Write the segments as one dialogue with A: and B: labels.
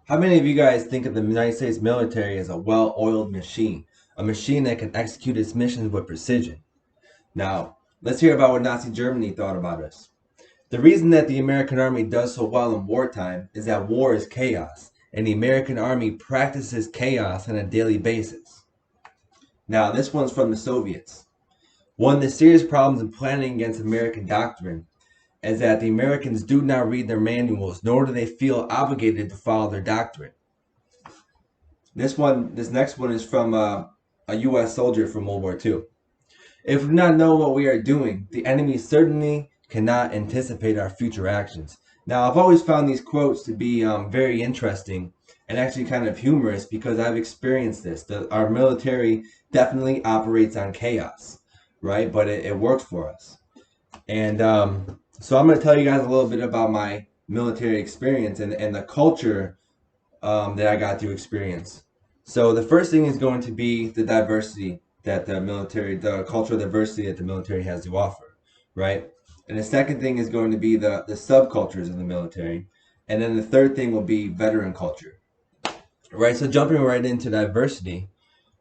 A: How many of you guys think of the United States military as a well-oiled machine, a machine that can execute its missions with precision? Now, let's hear about what Nazi Germany thought about us. The reason that the American army does so well in wartime is that war is chaos, and the American army practices chaos on a daily basis. Now, this one's from the Soviets. One of the serious problems in planning against American doctrine is that the Americans do not read their manuals, nor do they feel obligated to follow their doctrine. This next one is from a U.S. soldier from World War II. If we do not know what we are doing, the enemy certainly cannot anticipate our future actions. Now, I've always found these quotes to be very interesting and actually kind of humorous because I've experienced this. Our military definitely operates on chaos, right? But it works for us. And so I'm going to tell you guys a little bit about my military experience and the culture that I got to experience. So the first thing is going to be the diversity that the cultural diversity that the military has to offer, right? And the second thing is going to be the subcultures of the military. And then the third thing will be veteran culture, right? So jumping right into diversity,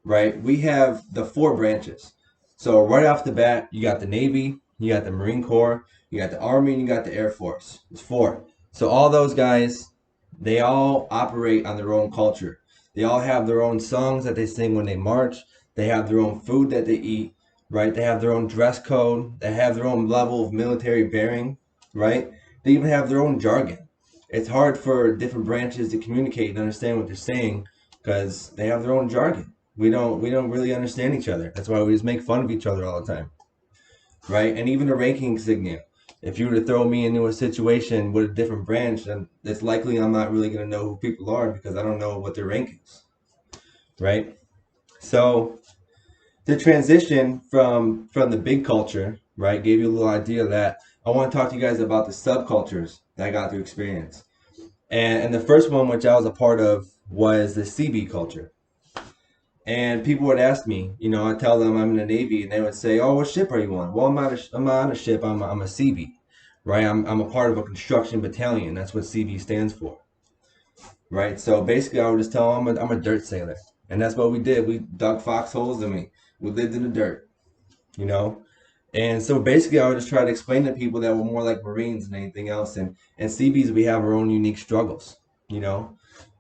A: right? We have the four branches. So right off the bat, you got the Navy, you got the Marine Corps, you got the Army, and you got the Air Force. It's four. So all those guys, they all operate on their own culture. They all have their own songs that they sing when they march. They have their own food that they eat, right? They have their own dress code. They have their own level of military bearing, right? They even have their own jargon. It's hard for different branches to communicate and understand what they're saying because they have their own jargon. We don't really understand each other. That's why we just make fun of each other all the time, right? And even the ranking insignia. If you were to throw me into a situation with a different branch, then it's likely I'm not really going to know who people are because I don't know what their rank is, right? So the transition from the big culture, right, gave you a little idea of that. I want to talk to you guys about the subcultures that I got to experience. And the first one, which I was a part of, was the CB culture. And people would ask me, I tell them I'm in the Navy, and they would say, "Oh, what ship are you on?" Well, I'm not on a ship. I'm a CB, right? I'm a part of a construction battalion. That's what CB stands for, right? So basically, I would just tell them I'm a dirt sailor, and that's what we did. We dug foxholes and we lived in the dirt, you know. And so basically, I would just try to explain to people that we're more like Marines than anything else, and CBs we have our own unique struggles, you know.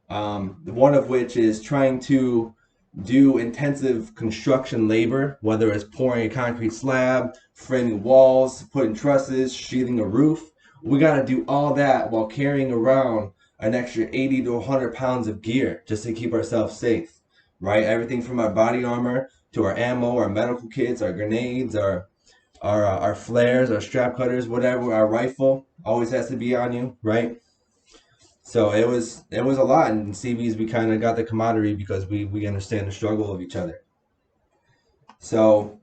A: One of which is trying to do intensive construction labor, whether it's pouring a concrete slab, framing walls, putting trusses, sheathing a roof. We got to do all that while carrying around an extra 80 to 100 pounds of gear just to keep ourselves safe, right? Everything from our body armor to our ammo, our medical kits, our grenades, our flares, our strap cutters, whatever, our rifle always has to be on you, right? So it was a lot, and CBs we kind of got the camaraderie because we understand the struggle of each other. So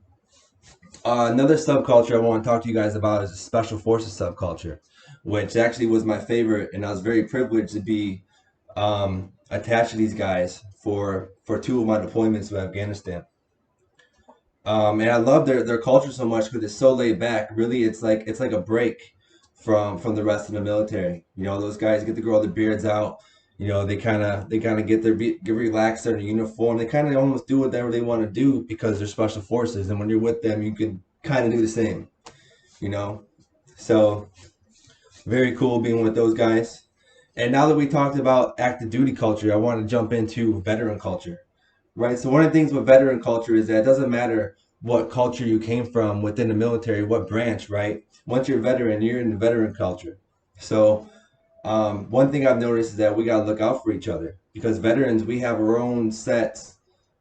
A: another subculture I want to talk to you guys about is the special forces subculture, which actually was my favorite, and I was very privileged to be attached to these guys for two of my deployments to Afghanistan. And I love their culture so much because it's so laid back. Really, it's like a break from the rest of the military. Those guys get to grow their beards out. They kind of get relaxed in their uniform. They kind of almost do whatever they want to do because they're special forces. And when you're with them, you can kind of do the same. You know, so very cool being with those guys. And now that we talked about active duty culture, I want to jump into veteran culture, right? So one of the things with veteran culture is that it doesn't matter what culture you came from within the military, what branch, right? Once you're a veteran, you're in the veteran culture. So one thing I've noticed is that we got to look out for each other because veterans, we have our own set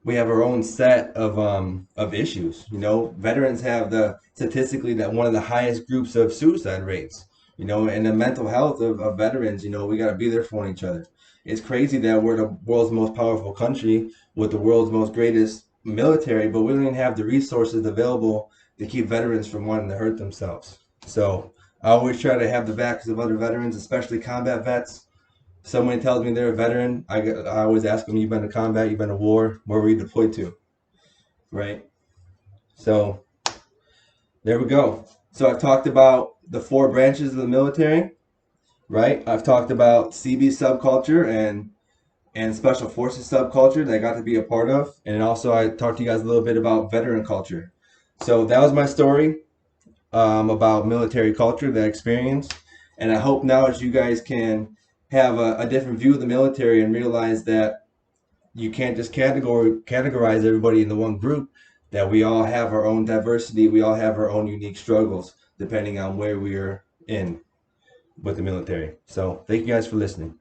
A: of issues. Veterans have the statistically that one of the highest groups of suicide rates. And the mental health of veterans. We got to be there for each other. It's crazy that we're the world's most powerful country with the world's most greatest military, but we don't even have the resources available to keep veterans from wanting to hurt themselves. So I always try to have the backs of other veterans, especially combat vets. Someone tells me they're a veteran, I always ask them, "You've been to combat, you've been to war, where were you deployed to?" Right? So there we go. So I've talked about the four branches of the military, right? I've talked about CB subculture and and special forces subculture that I got to be a part of. And also I talked to you guys a little bit about veteran culture. So that was my story about military culture that I experienced. And I hope now as you guys can have a different view of the military and realize that you can't just categorize everybody into one group, that we all have our own diversity, we all have our own unique struggles depending on where we are in with the military. So thank you guys for listening.